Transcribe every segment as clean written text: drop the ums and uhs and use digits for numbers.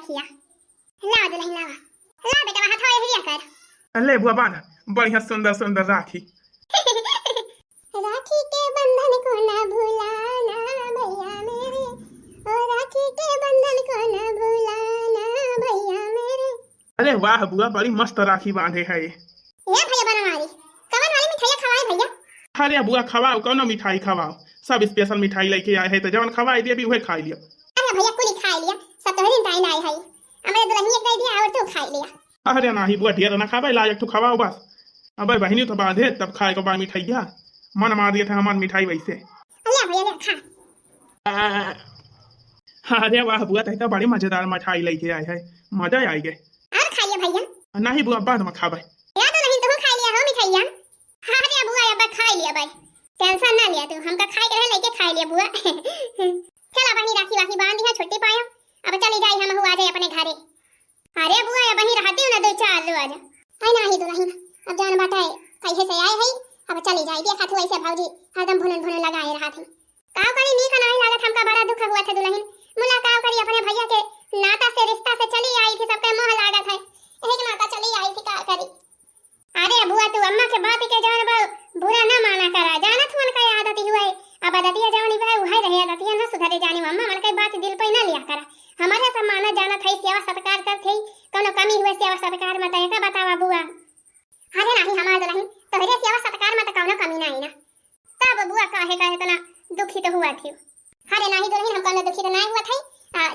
रखिया। ला दुल्हन लावा, ला बेटा हाथ होए हिया कर। ले बुआ बांध बढ़िया सुंदर सुंदर राखी। राखी के बंधन को ना भुलाना भैया मेरे, ओ राखी के बंधन को ना भुलाना भैया मेरे। अरे वाह बुआ बड़ी मस्त राखी बांधे है ये भैया बनवारी कवन वाली मिठाई खवाए भैया। अरे बुआ खवाओ कौनो मिठाई खवाओ, सब स्पेशल मिठाई लेके आए है तो जवन खवाई दिए भी वही खा लियो। अरे भैया कुली खा लिया, सब तो दिन टाइम आए है हमारे दुल्हनिया कह दिया और तू खा लिया। अरे नाही बुआ ढेर ना खावे ला एक ठो खवाओ बस। अबे बहनी तो बांधे तब खाए को बाद मिठाइया मन मार दिए थे हमार मिठाई वैसे। ले भैया ले खा। अरे वाह बुआ तो बड़ी मजेदार मिठाई लेके आए है, मजा आई गए। और खाइए भैया। नहीं बुआ बाद में खावे। या तो नहीं तो खा लिया हो मिठाइया। हां रे बुआ अब खा लिया भाई, टेंशन ना लिया तू, हमका खाए के लेके खा लिया बुआ। चला बहनी राखी वाखी बांध दिया छुट्टी पायो, अब चली जाई हम हुआ जाए अपने घरे। अरे बुआ अब वहीं रहती हूं ना दो चार रोज। आई नाही दुल्हन अब जान बाटाए कैसे से आए है, अब चली जाई देखा तू ऐसे भौजी हरदम भुनन भुनन लगाए रहा थे। काव करी नी का नहीं लागत, हमका बड़ा दुख हुआ था दुल्हन। मुलाकात करी अपने भैया के नाता से रिश्ता से चली आई थी, सबके मोह लागत है एक नाता चली आई थी का करी। अरे बुआ तू अम्मा के बात के जान बा बुरा ना माना करा, जानत मन का आदत हुआ है अब आदतिया जानी भाई उहाई रहे आदतिया ना सुधरे जानी अम्मा मन के बात दिल पे ना लिया करा। हमारे सब माना जाना थे सेवा सत्कार कर थे, कोनो कमी हुए सेवा सत्कार में तय का बतावा बुआ। अरे नहीं हमार दुल्हन तोहरे सेवा सत्कार में तो कोनो कमी नहीं ना, तब बुआ काहे इतना दुखी तो हुआ थी। अरे नहीं दुल्हन हम कोनो दुखी तो नहीं हुआ थे,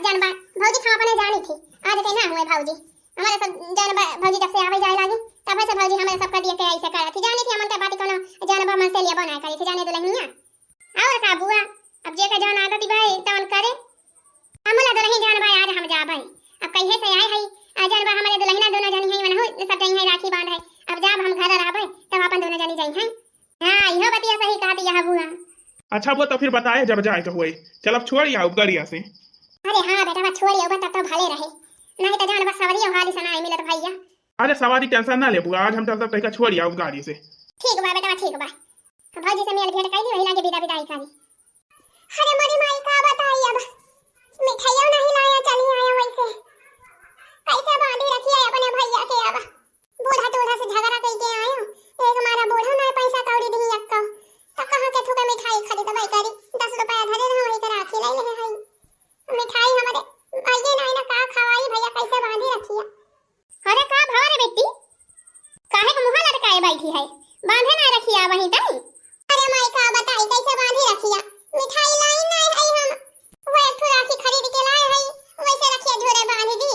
जानबा भौजी हम अपने जानी थी आज के ना हुए भौजी हमारे सब जानबा भौजी जब से आवे जाए लागी तब से भौजी हमें सब कर दिए के ऐसे करा थी, जानी थी हमन के बात कोनो जानबा मन से लिए बनाए करी थी जाने दुल्हनिया। और का बुआ अब जे का जान आदत भाई तवन करे हमला दुल्हन जान भाई आज हम जा भाई अब कहिए से आए है आ जानबा हमारे दुल्हना दोनों जानी है मन हो सब कहीं है राखी बांध है, अब जब हम घर रहबे तब अपन दोनों जानी जाई हैं। हां इहो बतिया सही कहती है बुआ। अच्छा वो तो फिर बताए जब जाए तो हुए चल अब छोड़ आओ गाड़िया से। अरे हां बेटा बस छोड़ आओ तब तो भले रहे, नहीं तो जान बस सवारी हाली से ना मिलत भैया। अरे सवारी टेंशन ना ले बुआ आज हम चलते तरीका छोड़ आओ गाड़ी से। ठीक बा बेटा ठीक बा, भौजी से मिल भेंट करी वही लागे विदा विदाई करी। अरे मोरी माई का बताई अब मिठाइयों नहीं लाया चली आया वैसे कैसे बांधी रखी है अपने भैया के। अब बूढ़ा टूढ़ा से झगड़ा करके आयो, एक मारा बूढ़ा ना पैसा कौड़ी दी अक्का तो कहां के थुके मिठाई खरीदबै करी 10 रुपया धरे रह वही के राखी ले ले है मिठाई हमारे भैया नहीं ना का खवाई भैया कैसे बांधी रखी है। अरे का भाव रे बेटी काहे को मुंह लटकाए बैठी है, बांधे ना रखिया वहीं तई। अरे माई का बताई कैसे बांधी रखिया, मिठाई लाई नहीं है हम वो एक राखी खरीद के लाए है वैसे रखिया झोरे बांध दी।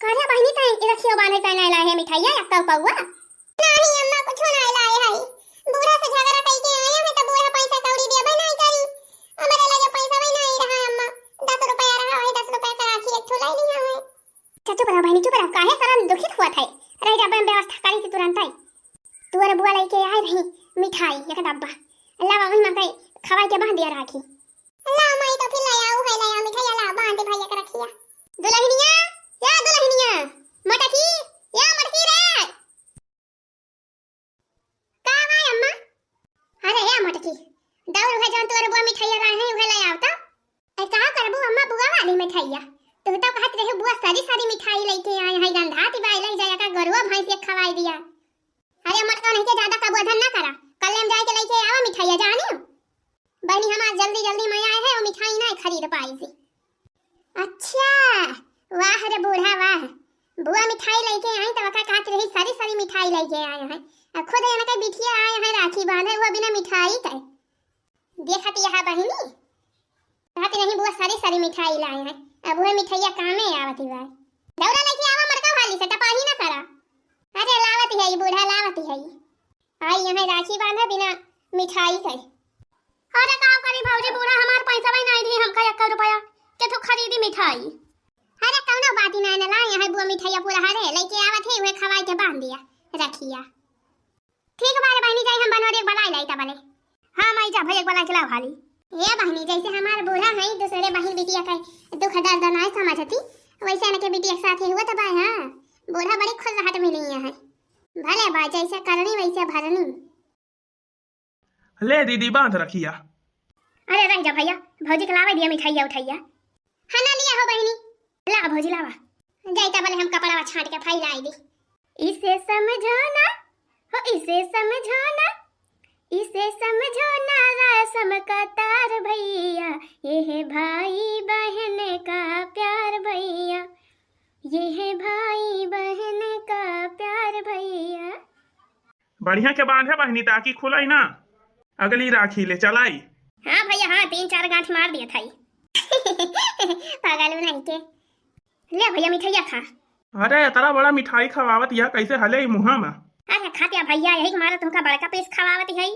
करे बहनी तई रखियो बांधे तई नहीं लाए है मिठाइया अक्का पौआ। नहीं अम्मा कुछ नहीं लाए है, बूढ़ा से झगड़ा करके आया है तो बूढ़ा पैसा कौड़ी देबे नहीं करी, हमारे लगे पैसा भी नहीं रहा अम्मा 10 रुपया रहा है 10 रुपया का राखी एक ठो ले लिया है। चुप रहो बहनी चुप रहो, काहे करन दुखित हुआ था रह जा मैं व्यवस्था करी थी तुरंत ही। तू अरे बुआ लेके आए रही मिठाई एक डब्बा अल्लाह वही में कई खवाई के बांध दिया राखी। अल्लाह माई तो फिर ले आओ है ले आओ मिठाई अल्लाह बांध दे भैया के रखिया। दुल्हनिया या दुल्हनिया मटकी या मटकी रे का भाई अम्मा। अरे या मटकी दौड़ है जन तोर बुआ मिठाई रहा है उहे ले आओ तो ए का करबू अम्मा बुआ वाली मिठाईया तू तो कहत रहे बुआ सारी सारी मिठाई लेके आए है गंधाती बाई ले जाया का गरुआ भैंस के खवाई दिया। अरे मटका नहीं के ज्यादा का बोधन ना करा, कल हम जाके लेके आवा मिठाई जानी बहनी हमार जल्दी जल्दी मैं आए है वो मिठाई नहीं खरीद पाई थी। अच्छा वाह रे बूढ़ा वाह, बुआ मिठाई लेके आई तो वका कहत रही सारी सारी मिठाई लेके आए हैं, अब खुद yana के बिटिया आए हैं राखी बांधे हुआ बिना मिठाई के। देखत यहां बहनी कहत नहीं बुआ सारी सारी मिठाई लाए हैं, अब वो मिठाइया कामे आवती बा दौरा लेके आवा मटका वाली से टपाही ना करा। अरे लावती है बूढ़ा लावती है आई यहाँ राखी बांधा बिना मिठाई के। अरे का करी भौजी बूढ़ा हमार पैसा भी नहीं दी हमका 1 रुपया के तो खरीदी मिठाई। अरे कौनो बात ही ना ला यहाँ बुआ मिठाइया पूरा हरे लेके आवत है वे खवाई के बांध दिया रखिया। ठीक बारे बहनी जाई हम बनोरे बनाई लाई तबले। हां माई जा भैया बना के लाओ हाली। ये बहनी जैसे हमार बूढ़ा है दूसरे बहन बिटिया का दुख दर्द नहीं समझती वैसे न के बिटिया के साथ हुआ तब हां बूढ़ा बड़ी खुश रहत मिली है भले बा जैसे करनी वैसे भरनी। ले दीदी बांध रखिया। अरे रह जा भैया भौजी के लावा दिया मिठाइया उठाइया। हाँ ना लिया हो बहनी ला भौजी लावा जाइता बोले हम कपड़ा छांट के फैलाई दी। इसे समझो ना, हो इसे समझो ना, इसे समझो ना रस्म का तार भैया, ये है भाई बहन का प्यार भैया, ये है भाई बहन का प्यार भैया। बढ़िया के बांधे बहनी ताकि खुलाई ना, अगली राखी ले चलाई। हाँ भैया हाँ, 3-4 गांठ मार दिया था। पागल नहीं के। ले भैया मिठाइया खा। अरे इतना बड़ा मिठाई खवावत यह कैसे हले ई मुहा में। अरे खातिया भैया, यही मारा तुमका बड़का पीस खवावती है।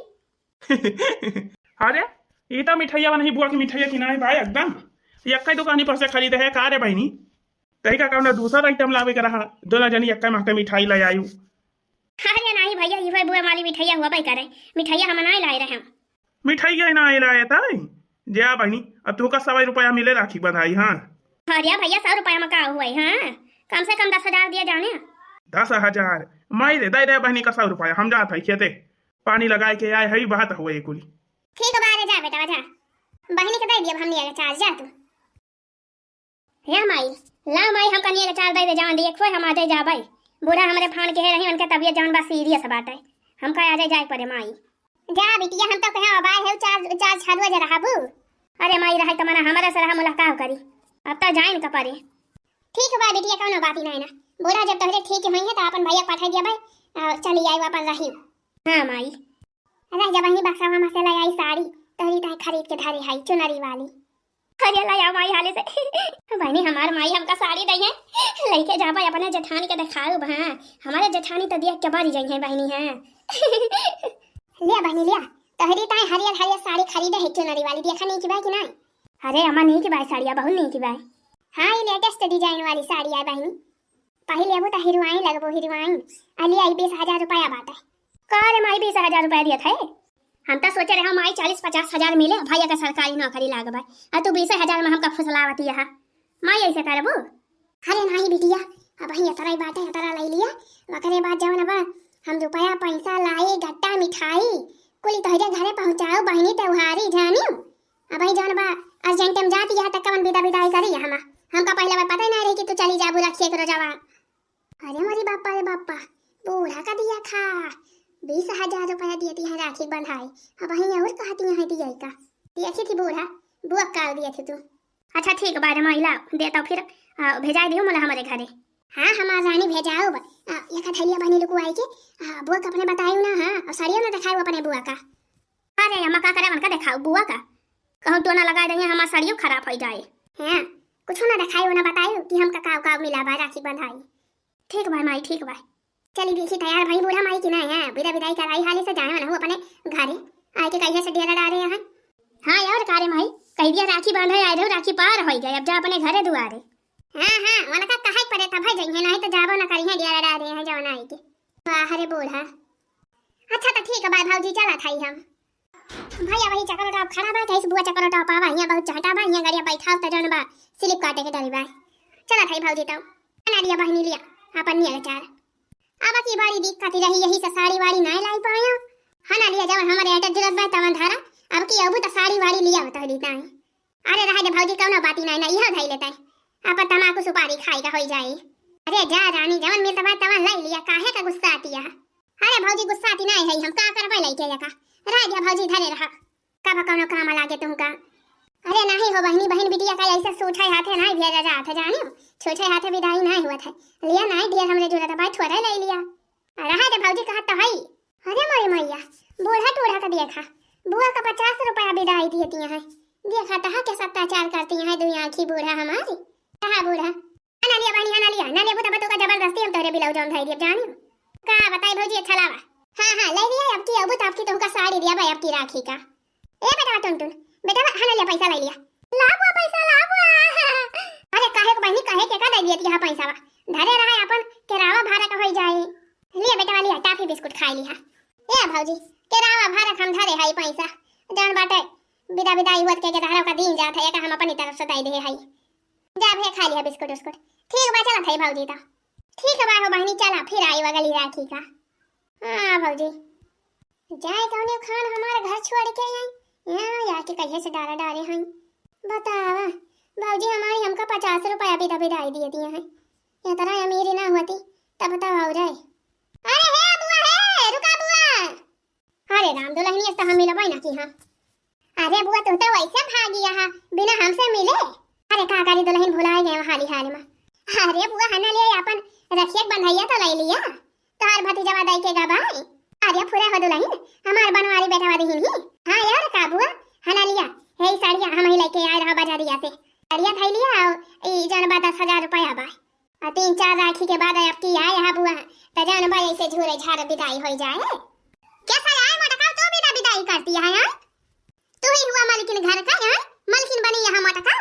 अरे ये तो मिठाइया नहीं, बुआ की मिठाइया की ना भाई एकदम यक्का दुकानी पर से खरीदे है। का रे बहनी तई का कौन दूसरा आइटम लावे के रहा, दोला जनी यक्का में मिठाई ले आयु। अरे नहीं भैया, ये बुआ वाली मिठाइया हुआ भाई करे, मिठाइया हम नहीं लाए रहे हम। मिठाइया ना लाए ताई जे बहनी, अब तू का 100 रुपया मिले राखी बधाई। हाँ अरे भैया 100 रुपया में का हुआ है? हाँ कम से कम 10,000 दिया जाने। 10,000 माई दे दे बहनी का 100 रुपया, हम जात है खेते पानी लगाए के आए है, बात हुए कुली। ठीक है बारे जा बेटा जा, बहनी के दे दिया हम नहीं चार्ज जा तू। हे माई ला माई, हम कनिए चार्ज दे दे जान दिए खोए हम आ जाए जा भाई। बूढ़ा हमारे फान के रही, उनके तबीयत जान बा सीरियस बात है, हम का आ जाए पड़े माई। जा बिटिया, हम तो कहे बाय है चार्ज छाड़वा जा रहा बू। अरे माई रहा तमना हमारे से रहा मुलाकात करी, अब तो जाए न परे। ठीक है बा बिटिया, कोनो बात नहीं ना, बूढ़ा जब तोहरे ठीक होई है तो अपन भैया पाठा दिया भाई, चली आई अपन रही। हां माई अरे जब बहनी बक्सा में से लाई साड़ी तोहरी ताई खरीद के धरी है चुनरी वाली। अरे लाया माई हाले से बहनी हमार माई हमका साड़ी दई है, लेके जाबा अपने जेठानी के दिखाऊ। हां हमारे जेठानी तो देख के बारी जाई है बहनी। है लिया बहनी लिया, तोहरी ताई हरियर हरियर साड़ी खरीदे है चुनरी वाली, देखा नहीं की भाई कि नहीं? अरे अम्मा नहीं की भाई साड़िया बहुत नहीं की भाई। हां ये लेटेस्ट डिजाइन वाली साड़ी है बहनी, पहले अब तो हिरवाई लगबो हिरवाई। अली आई 20,000 रुपया बात है। का रे माई 20,000 रुपया दिया था? हम तो सोचे रहे माई 40-50,000 मिले भैया का सरकारी नौकरी लाग भाई, और तू 20,000 में हमका फुसलावती है माई ऐसे करबो। अरे नहीं बिटिया, अब भैया तराई बात है तरा ले लिया, वकरे बात जवन बा हम रुपया पैसा लाई गट्टा मिठाई कुली तोहरे घरे पहुंचाओ बहनी त्योहारी जानियो। अब भाई जवन बा अर्जेंट में जाती है तक कवन विदा विदाई करी हमका पहले बार पता ही नहीं रही कि तू चली जाबू रखिए करो जवा। अरे मोरी बापा रे बापा, बूढ़ा का दिया खा 20,000 रुपया देती है राखी बंधाई। अब वहीं और कहती है दिया का देखी थी बूढ़ा बुआ काल दिए थे तू। अच्छा ठीक बारे महिला देता फिर भेजा दियो मोला हमारे घरे। हाँ हमार रानी भेजाओ ये कथैया बहनी लुकु आई के बुआ का अपने बतायू ना। हाँ और साड़ियों ना दिखाओ अपने बुआ का। अरे हम का करे उनका दिखाओ बुआ का, कहूँ तो ना लगा देंगे हमार साड़ियों खराब हो जाए। हाँ कुछ ना दिखाओ ना बतायो कि हम का काव मिला बा राखी बंधाई। ठीक भाई माई ठीक भाई, चली देखी तैयार भाई बूढ़ा माई की ना है विदा विदाई कराई हाली से जाए ना अपने घरे आए के कहिए से डेरा डाले यहाँ। हाँ यार कारे माई कह दिया राखी बांधे आए रहो, राखी पार हो गए अब जा अपने घरे दुआरे। हाँ हाँ उनका कहे पड़े तब है जाइए, नहीं तो जाबो ना करिए डेरा डाले हैं जवन आई के। वाह रे बूढ़ा। अच्छा तो ठीक है भाई भाजी चला था हम भैया वही चक्कर टॉप खड़ा बा कैसे बुआ चक्कर टॉप आवा यहाँ बहुत चाहता बा यहाँ गाड़िया बैठाओ तो जन बा स्लिप काटे के डरी बा। चला था भाजी तो ना लिया बहनी लिया अपन निया चार। अब की बारी दिक्कत रही यही से साड़ी वाड़ी नहीं लाई पाया है ना लिया जब हमारे अटक जरूरत बा तवन धारा अब की अबू तो साड़ी वाड़ी लिया बता देता है। अरे रहा दे भाजी कौन बाती नहीं ना यह धई लेता है अब तमाकू सुपारी खाई का हो जाए। अरे जा रानी जवन मिलता बा तवन लाई लिया काहे का गुस्सा आती है। अरे भाजी गुस्सा आती नहीं है हम का करबे लइके का रह गया भाजी धरे रहा कब कौनो काम लागे तुमका। अरे नहीं हो बहनी बहन बिटिया का ऐसा सूठे हाथे नहीं भेजा जात है जानियो, छोटे हाथे विदाई नहीं हुआ था लिया नहीं ढेर हमरे जरूरत भाई थोड़ा ले लिया रहा दे भाजी कहत तो है। अरे मोरी मैया बूढ़ा टूढ़ा का देखा बुआ का 50 रुपया विदाई देती है देखा तो के सत्याचार करती है दुई आंखी बूढ़ा हमारी। कहा बूढ़ा ना लिया बहनी ना लिया ना ले बुता का जबरदस्ती हम तोरे बिलाउ जौन धई जानियो का बताई भौजी अच्छा लावा। हाँ हाँ ले लिया अब की अब आपकी तुमका साड़ी दिया भाई अब की राखी का। ए बेटा टुन बेटा हाँ लिया पैसा ले लिया लाबो पैसा लाबो। अरे काहे को बहनी काहे के का दे दिया यहां पैसा धरे रहा अपन केरावा भाड़ा का हो जाए। लिया बेटा वाली टाफी बिस्कुट खा लिया। ए भौजी केरावा भाड़ा हम धरे है पैसा जान बाटे बिदा बिदाई हुआ के धारा का दिन जात है हम अपनी तरफ से दे दे है जा भे खा लिया बिस्कुट उस्कुट। ठीक बा चला थे भौजी तो ठीक है बा हो बहनी चला फिर आई वगली राखी का। हां भौजी जाए कौने खान हमारे घर छोड़ के आई यहाँ या के कहिए से डारा डारे हैं बतावा भौजी हमारी हमका 50 रुपया विदा विदाई दिए दिए हैं ये तरह अमीरी ना होती तब बताओ हो जाए। अरे हे बुआ हे रुका बुआ। अरे राम दुल्हनिया से हम मिलबई ना कि हां। अरे बुआ तू तो वैसे भागी यहाँ बिना हमसे मिले। अरे का करी दुल्हन भुला गए हाली हाल में। अरे बुआ हना ले अपन रखिए बंधैया तो ले लिया तोहार भतीजवा दई के गबाई। अरे पूरा हो दुल्हन हमार बनवारी बेटावा दहिन ही। हां यार का बुआ हना लिया हे साड़िया हम ही लेके आए रहा बाजारिया से। साड़िया थई लिया और ई जनबा 10,000 रुपया बा। और 3-4 राखी के बाद अब की आए यहाँ बुआ त जनबा ऐसे झूरे झाड़ विदाई हो जाए। कैसा आए मोटका तो भी विदाई करती है यार। तू ही हुआ मालिकिन घर का यार मालिकिन बनी यहाँ मोटका।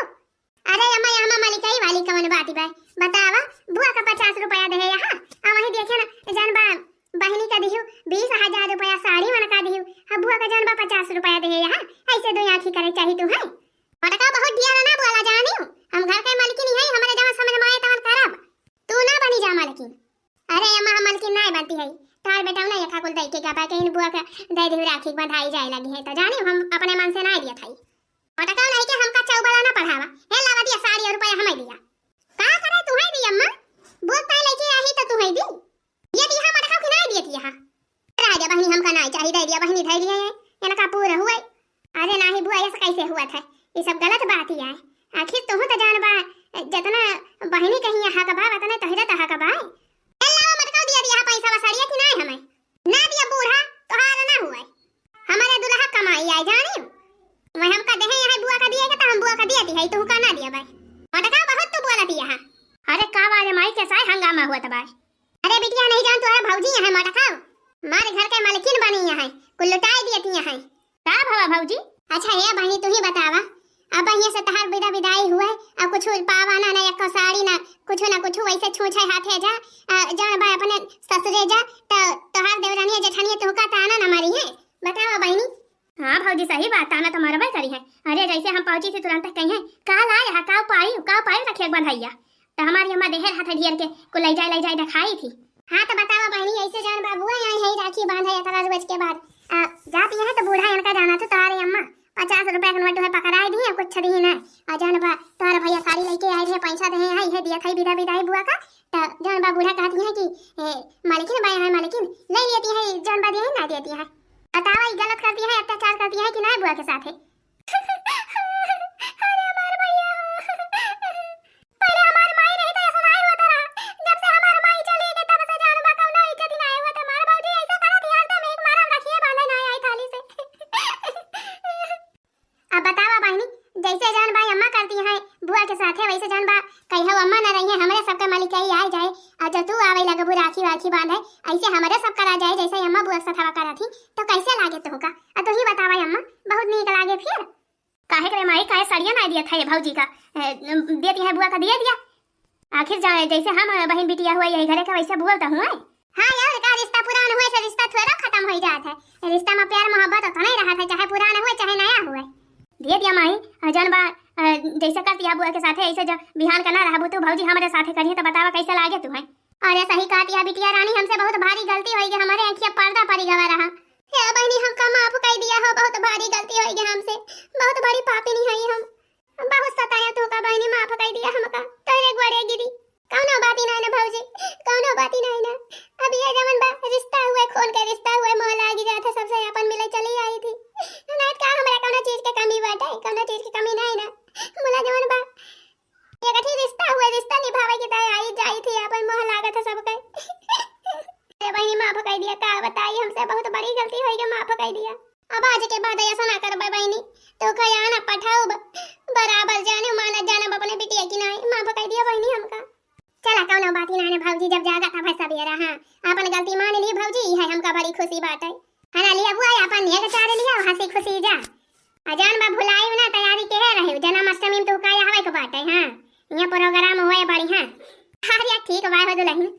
अरे अम्मा यहाँ मालिकाई वाली कौन बात बा बतावा। बुआ का 50 रुपया दे यहाँ आ वही देखे ना जनबा बहनी का दिहु 20,000 रुपया साड़ी मन का दिहु। अब बुआ का जनबा 50 रुपया दे यहाँ ऐसे दो आंखी करे चाहिए तू है मोटका। बहुत दिया ना बोला जानी हम घर के मालिकिन है हमारे जहां समझ में आए तवन करब तू ना बनी जा मालिकिन। अरे अम्मा हम मालिकिन नहीं बनती है तार बेटा ना यखा कुल दई के गबा के इन बुआ का दे दिहु राखी बंधाई जाए लगी है तो जानी हम अपने मन से नहीं दिया थाई मोटका नहीं के हमका चौबड़ा ना पढ़ावा हे लावा दिया साड़ी रुपया हमें दिया का करे तू है दी अम्मा बुआ का लेके आई तो तू है दी ये दिया मोटका की नहीं दियती यहां। रह जा बहनी हमका नहीं चाहिए दे दिया बहनी धई दिया है इनका पूरा हुआ। अरे नहीं बुआ ऐसा कैसे हुआ था ये सब गलत बात ही है। आखिर तू तो जानबा जितना बहनी कहीं हक बा उतना तहरा तह का बा। एला मटका दिया दिया पैसा साड़िया की नहीं हमें ना दिया बूढ़ा तोहार ना हुआ हमारे दुल्हा कमाई आए जानी मैं हमका देहे यहां बुआ का दिएगा तो हम बुआ का दिया है तू का ना दिया भाई मटका बहुत तो बोला दिया है। अरे का बारे माई के साथ हंगामा हुआ था भाई। अरे बिटिया नहीं जान तोरा भौजी है मटका मारे घर के मालकिन बनी है कुल लुटाई दियती है का भवा भौजी। अच्छा ये बहनी तू ही बतावा अब ये से तहार विदाई हुआ अब कुछ पावा ना एक साड़ी ना कुछ वैसे छूछे हाथे जा जन भाई अपने ससुरे जा तो तोहार देवरानी जेठानी तो का ताना ना मारी है बतावा बहनी। हां भौजी सही बात ताना तो मारबे करी है। अरे जैसे हम पहुंची थी तुरंत कहीं है काल आया का पाई रखे बंधैया तो हमारी अम्मा देहर हाथ ढियर के को ले जाए दिखाई थी। हां तो बतावा बहनी ऐसे जान बाबू यहां है राखी बांधे तरा रोज के बाद जाती है तो बूढ़ा इनका जाना तो तारे अम्मा 50 रुपया का नोट है पकड़ाई दी कुछ दी ना आ जान बा तार भैया साड़ी लेके आए थे पैसा दे है दिया था विदाई बुआ का तो जान बा बूढ़ा कहती है कि मालिकिन भाई है मालिकिन ले लेती है जान बा दिया ना देती है बतावा गलत करती है अत्याचार करती है कि नहीं बुआ के साथ है। जैसे जान भाई अम्मा करती है बुआ के साथ है वैसे जान बा कहियो अम्मा ना रही है हमारे सबका मालिक ही आ जाए और जब तू आवे लगे बुआ राखी बांधे ऐसे हमारे सब करा जाए जैसे अम्मा बुआ साथ हवा करा थी तो कैसे लागे तो होगा तो ही बतावा अम्मा बहुत नीक लागे फिर काहे करे माई काहे साड़ियां ना दिया था ये भौजी का देती है बुआ का दिया आखिर जैसे हम बहन बिटिया हुआ यही घरे का वैसे बोलता हूं। हां यार का रिश्ता पुराना हुए से रिश्ता थोड़ा खत्म हो जाता है रिश्ता में प्यार मोहब्बत तो नहीं रहा था चाहे पुराना हुए चाहे नया हुए दे दिया माई जान बा जैसे करती बुआ के साथ ऐसे जब बिहान का ना रहा तू भौजी हमारे साथ करिए तो बतावा कैसे लागे तू है। अरे सही कहती है बिटिया रानी हमसे बहुत भारी गलती हुई कि हमारे आंखिया पर्दा पड़ी गवा रहा हे बहनी हमका माफ कर दिया हो बहुत भारी गलती हुई हमसे बहुत बड़ी पापिनी है हम बहुत सताया तू का बहनी माफ कर दिया हमका तेरे गोरे गिरी कौनो बात ही नहीं ना भौजी कौनो बात ही नहीं ना अब ये जमन बा रिश्ता हुए खून के रिश्ता हुए मोह लागी जाता सबसे अपन मिले चली आई थी नहीं का हमरा कोनो चीज के कमी बाटे कोनो चीज की कमी नहीं ना मोला जमन बा ये कठी रिश्ता हुए रिश्ता निभावे की तय आई जाई थी अपन मोह लागत सबके ए बहनी माफ कर दिया का बताई हमसे बहुत बड़ी गलती हुई के माफ कर दिया अब आज के बाद ऐसा ना कर बहनी तो खया ना पठाओ बराबर जाने माना जाने अपने बिटिया की नहीं माफ कर दिया बहनी हमका चला कौनो बात ही नहीं भौजी जब जागा था भैसा भी रहा अपन गलती मान ली भौजी है हमका बड़ी खुशी बात है ना लिया बुआ अपन नेक चारे लिया हंसी खुशी जा अजान बा भुलाई ना तैयारी के रहे जन्माष्टमी में तो का आवे के बात है। हां ये प्रोग्राम होए बड़ी हां अरे ठीक बा हो दुल्हन